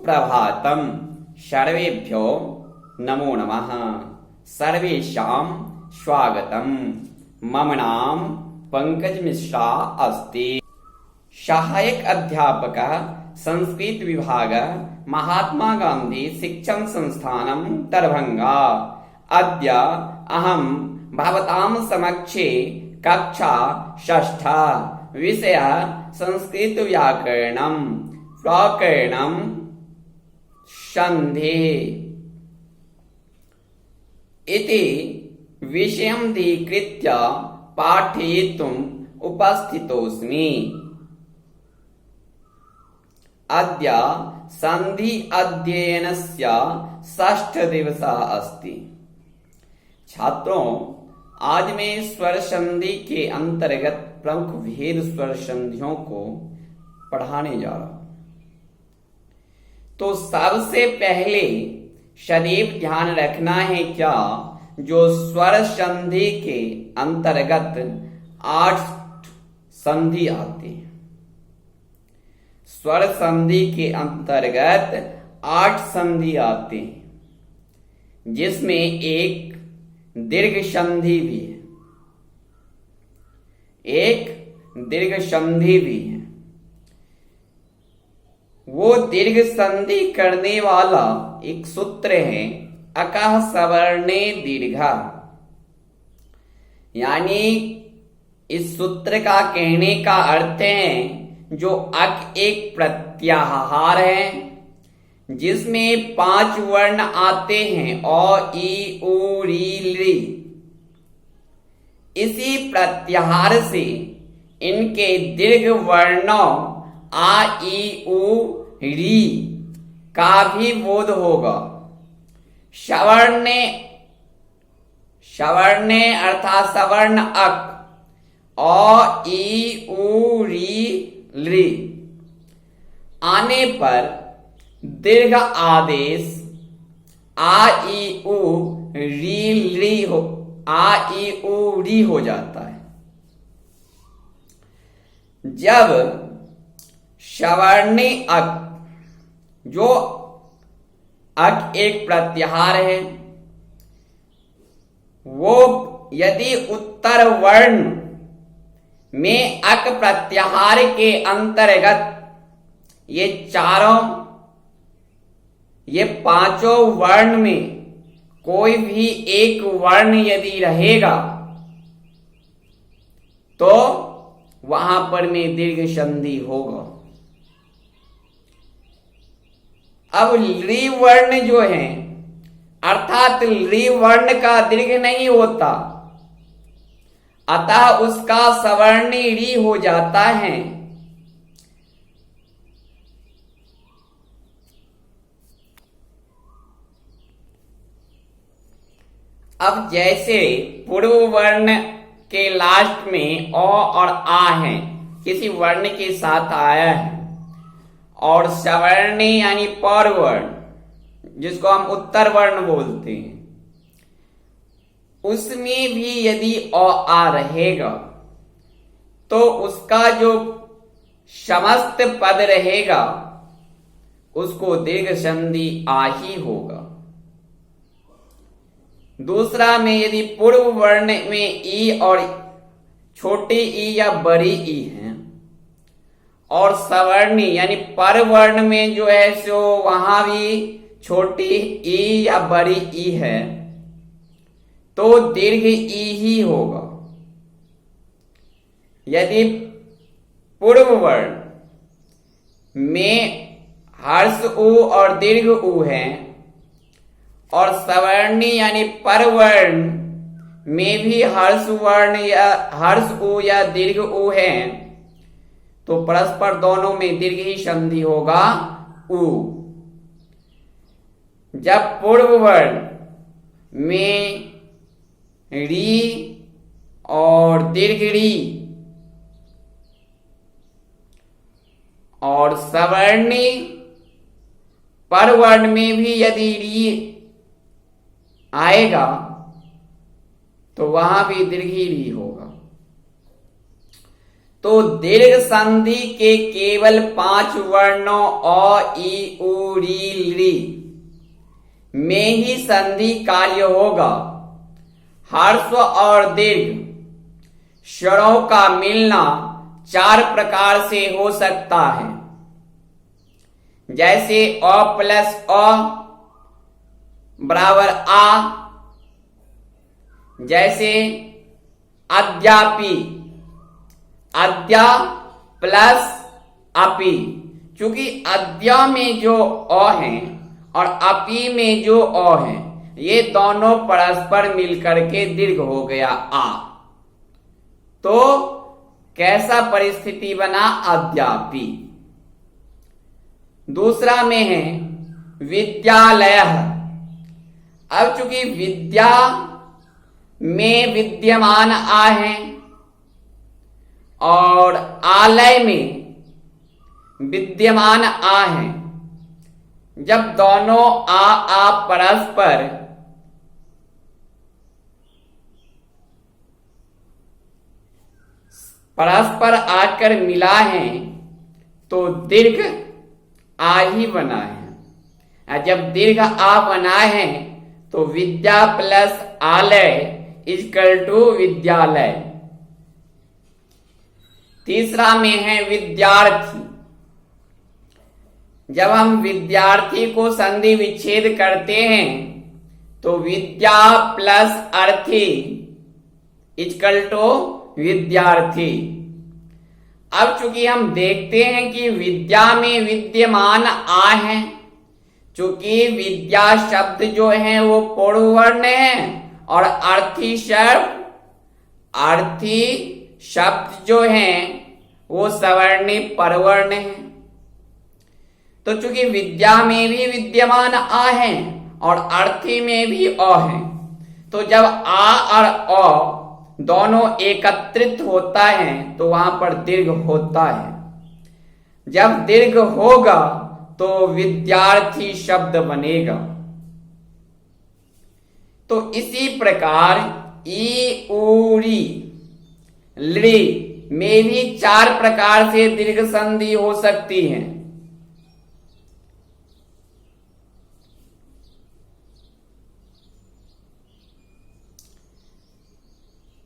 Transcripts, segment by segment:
सुप्रभातम। सर्वेभ्यो नमो नमः। सर्वेषां स्वागतम। मम नाम पंकज मिश्रा अस्ति। सहायक अध्यापक संस्कृत विभाग महात्मा गांधी शिक्षण संस्थानं दरभंगा। अद्य अहं भवतां समक्षे कक्षा षष्ठा विषय संस्कृत व्याकरणं प्रकरणं संधि इति विषयं धीकृत्य पाठयितुम् उपस्थितोऽस्मि। अद्य संधि अध्ययनस्य षष्ठदिवसः अस्ति। छात्रों, आज मैं स्वर संधि के अंतर्गत प्रमुख भेद स्वर संधियों को पढ़ाने जा रहा हूं। तो सबसे पहले सदैव ध्यान रखना है क्या, जो स्वर संधि के अंतर्गत 8 संधि आते हैं। स्वर संधि के अंतर्गत 8 संधि आते हैं, जिसमें एक दीर्घ संधि भी है, एक दीर्घ संधि भी है। वो दीर्घ संधि करने वाला एक सूत्र है अकः सवर्णे दीर्घा। यानी इस सूत्र का कहने का अर्थ है, जो अक एक प्रत्याहार है जिसमें 5 वर्ण आते हैं अ ई उ री ली। इसी प्रत्याहार से इनके दीर्घ वर्णों आ ई उ री का भी बोध होगा। सवर्णे अर्थात सवर्ण अक अ ई उ री ली आने पर दीर्घ आदेश आ ई उ री ली हो आ ई उ री हो जाता है। जब सवर्णी अक, जो अक एक प्रत्याहार है, वो यदि उत्तर वर्ण में अक प्रत्याहार के अंतर्गत ये पांचों वर्ण में कोई भी एक वर्ण यदि रहेगा तो वहां पर में दीर्घ संधि होगा। अब ली वर्ण जो है, अर्थात ली वर्ण का दीर्घ नहीं होता, अतः उसका सवर्णी री हो जाता है। अब जैसे पूर्व वर्ण के लास्ट में अ और आ है, किसी वर्ण के साथ आया है, और सवर्णी यानी पर वर्ण, जिसको हम उत्तर वर्ण बोलते हैं, उसमें भी यदि अ आ रहेगा तो उसका जो समस्त पद रहेगा उसको दीर्घ संधि आ ही होगा। दूसरा में यदि पूर्व वर्ण में ई और छोटी ई या बड़ी ई है, और सवर्णी यानी पर वर्ण में जो है सो वहां भी छोटी ई या बड़ी ई है, तो दीर्घ ई ही होगा। यदि पूर्व वर्ण में हर्ष उ और दीर्घ उ है, और सवर्णी यानी पर वर्ण में भी हर्ष वर्ण या हर्ष उ या दीर्घ उ है, तो परस्पर दोनों में दीर्घ ही संधि होगा उ। जब पूर्व वर्ण में री और दीर्घ री और सवर्णी पर वर्ण में भी यदि री आएगा तो वहां भी दीर्घ ही री होगा। तो दीर्घ संधि के केवल 5 वर्णों अ ई उ री ली में ही संधि कार्य होगा। ह्रस्व और दीर्घ स्वरों का मिलना 4 प्रकार से हो सकता है, जैसे अ प्लस अ बराबर आ, जैसे अद्यापि, अद्या प्लस अपि। चूंकि अद्या में जो अ है और अपि में जो अ है, ये दोनों परस्पर मिलकर के दीर्घ हो गया आ। तो कैसा परिस्थिति बना? अद्यापि। दूसरा में है विद्यालय। अब चूंकि विद्या में विद्यमान आ है और आलय में विद्यमान आ है, जब दोनों आ परस्पर आकर मिला है तो दीर्घ आ ही बना है। जब दीर्घ आ बना है तो विद्या प्लस आलय इक्वल टू विद्यालय। तीसरा में है विद्यार्थी। जब हम विद्यार्थी को संधि विच्छेद करते हैं तो विद्या प्लस अर्थी इक्वल टू विद्यार्थी। अब चूंकि हम देखते हैं कि विद्या में विद्यमान आ है, चूंकि विद्या शब्द जो है वो पूर्ण वर्ण है और अर्थी शब्द जो है वो सवर्णी परवर्ण है। तो चूंकि विद्या में भी विद्यमान आ है और अर्थी में भी अ है, तो जब आ और अ दोनों एकत्रित होता है तो वहां पर दीर्घ होता है। जब दीर्घ होगा तो विद्यार्थी शब्द बनेगा। तो इसी प्रकार ई उ री ली में भी 4 प्रकार से दीर्घ संधि हो सकती है।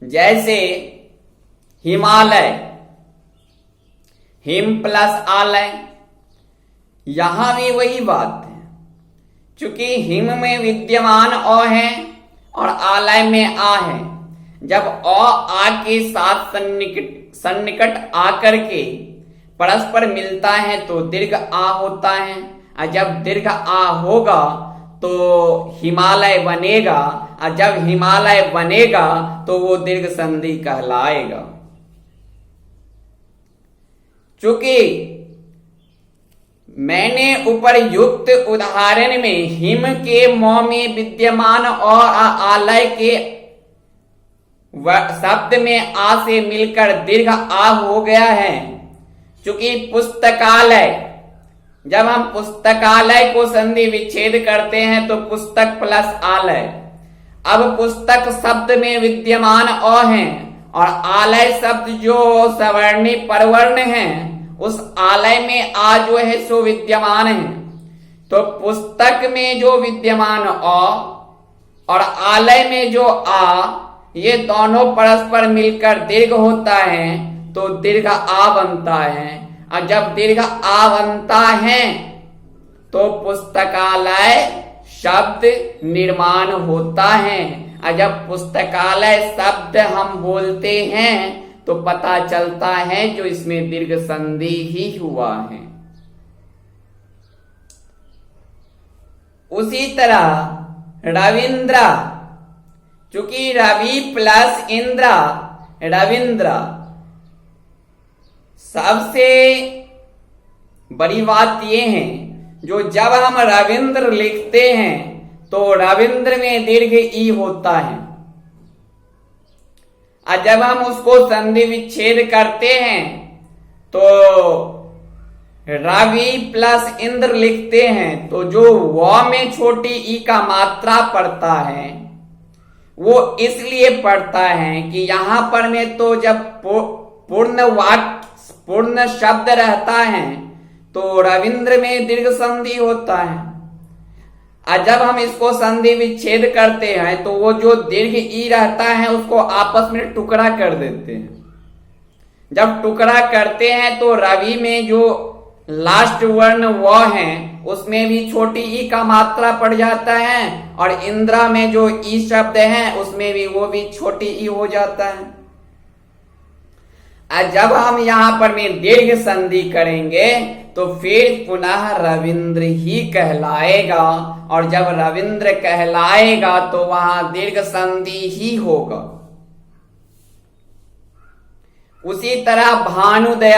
जैसे हिमालय, हिम प्लस आलय, यहां भी वही बात है। चूंकि हिम में विद्यमान अ है और आलय में आ है, जब अ आ के साथ सन्निकट आकर के परस्पर मिलता है तो दीर्घ आ होता है। और जब दीर्घ आ होगा तो हिमालय बनेगा, और जब हिमालय बनेगा तो वो दीर्घ संधि कहलाएगा। चूंकि मैंने उपर्युक्त उदाहरण में हिम के मौ में विद्यमान और आलय के शब्द में आ से मिलकर दीर्घ आ हो गया है। चूंकि पुस्तकालय, जब हम पुस्तकालय को संधि विच्छेद करते हैं तो पुस्तक प्लस आलय। अब पुस्तक शब्द में विद्यमान अ है और आलय शब्द जो सवर्णी परवर्ण है, उस आलय में आ जो है सो विद्यमान है। तो पुस्तक में जो विद्यमान अ और आलय में जो आ, ये दोनों परस्पर मिलकर दीर्घ होता है तो दीर्घ आ बनता है। और जब दीर्घ आ बनता है तो पुस्तकालय शब्द निर्माण होता है। और जब पुस्तकालय शब्द हम बोलते हैं तो पता चलता है जो इसमें दीर्घ संधि ही हुआ है। उसी तरह रविंद्र, चूंकि रवि प्लस इंद्र रविंद्र, सबसे बड़ी बात यह है जो जब हम रविंद्र लिखते हैं तो रविंद्र में दीर्घ ई होता है, और जब हम उसको संधि विच्छेद करते हैं तो रवि प्लस इंद्र लिखते हैं तो जो व में छोटी ई का मात्रा पड़ता है वो इसलिए पड़ता है कि यहां पर में तो जब पूर्ण वाक्य पूर्ण शब्द रहता है तो रविंद्र में दीर्घ संधि होता है। और जब हम इसको संधि विच्छेद करते हैं तो वो जो दीर्घ ई रहता है उसको आपस में टुकड़ा कर देते हैं। जब टुकड़ा करते हैं तो रवि में जो लास्ट वर्ण व है उसमें भी छोटी ई का मात्रा पड़ जाता है, और इंद्रा में जो ई शब्द है उसमें भी वो भी छोटी ई हो जाता है। और जब हम यहां पर में दीर्घ संधि करेंगे तो फिर पुनः रविंद्र ही कहलाएगा, और जब रविंद्र कहलाएगा तो वहां दीर्घ संधि ही होगा। उसी तरह भानुदय,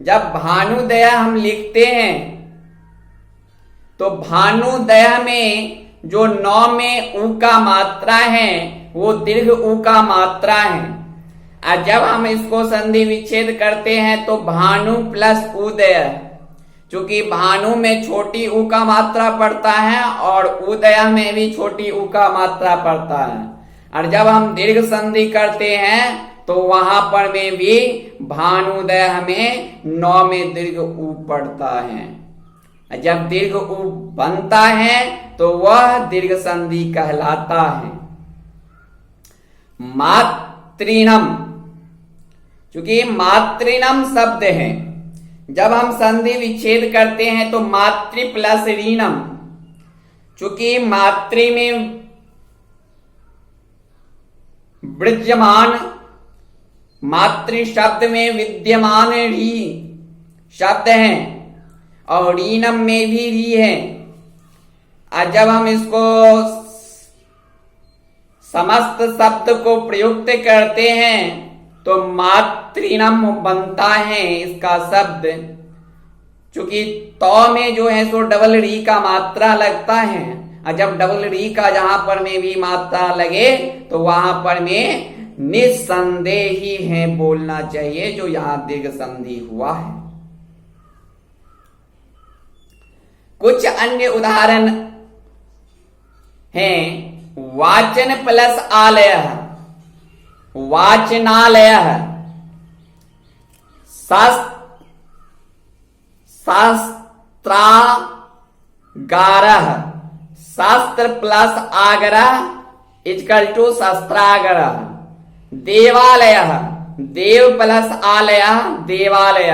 जब भानुदय हम लिखते हैं तो भानुदय में जो नौ में उ का मात्रा है वो दीर्घ उ का मात्रा है। और जब हम इसको संधि विच्छेद करते हैं तो भानु प्लस उदय, चूंकि भानु में छोटी उ का मात्रा पड़ता है और उदय में भी छोटी उ का मात्रा पड़ता है। और जब हम दीर्घ संधि करते हैं तो वहां पर में भी भानुदय हमें नौ में दीर्घ उ पड़ता है। जब दीर्घ उ बनता है तो वह दीर्घ संधि कहलाता है। मातृणम, क्योंकि मातृणम शब्द है, जब हम संधि विच्छेद करते हैं तो मातृ प्लस ऋणम, चूंकि मातृ में विद्यमान, मातृ शब्द में विद्यमान री शब्द है और ऋणम में भी री है। और जब हम इसको समस्त शब्द को प्रयुक्त करते हैं तो मातृणम बनता है इसका शब्द, चूंकि तो में जो है सो डबल री का मात्रा लगता है। और जब डबल री का जहां पर में भी मात्रा लगे तो वहां पर में निस्संदेह ही है बोलना चाहिए, जो यहां दीर्घ संधि हुआ है। कुछ अन्य उदाहरण हैं। वाचन प्लस आलय, वाचनालय, शास्त्रागारः, शास्त्र प्लस आग्रह इक्वल टू शस्त्राग्रह। देवालय, देव प्लस आलय देवालय।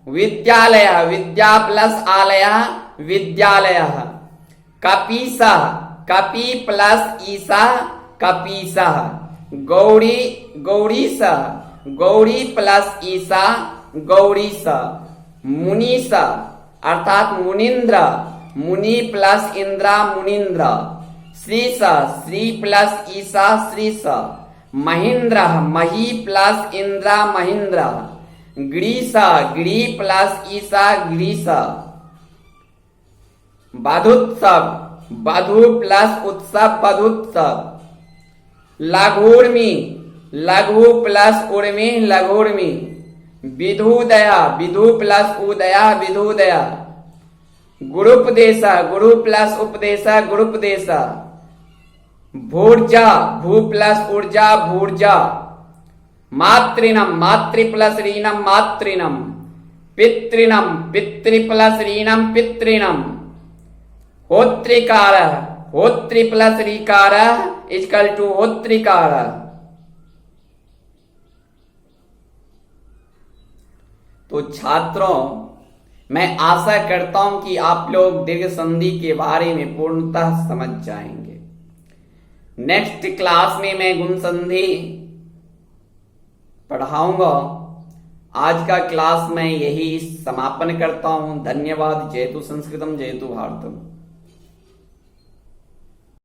विद्यालय, विद्या प्लस आलय विद्यालय। कपीसा, कपि प्लस ईसा कपीसा। गौरी, गौरीसा, गौरी प्लस ईसा गौरीसा। मुनीसा अर्थात मुनिंद्र, मुनि प्लस इंद्रा मुनिंद्र। श्रीसा, श्री प्लस ईसा श्रीसा। महेंद्र, मही प्लस इंद्रा महेंद्र। ग्रीसा, ग्री प्लस ईसा ग्रीसा। बधुत्सव, बधु प्लस उत्सव बधुत्सव। लघुर्मी, लघु प्लस उर्मी लघुर्मी। विधुदया, विधु प्लस उदया विधुदया। गुरुपदेशा, गुरु प्लस उपदेशा गुरुपदेशा। भूर्जा, भू प्लस ऊर्जा भूर्जा। मातृणम, मातृ प्लस ऋणम मातृणम। पितृणम, पितृ प्लस ऋणम पितृणम। होत्रिकार, होत्रि प्लस ऋकार इक्वल टू होत्रिकार। तो छात्रों, मैं आशा करता हूं कि आप लोग दीर्घ संधि के बारे में पूर्णतः समझ जाएंगे। नेक्स्ट क्लास में मैं गुण संधि पढ़ाऊंगा। आज का क्लास मैं यही समापन करता हूं। धन्यवाद। जयतु संस्कृतम जयतु भारतम।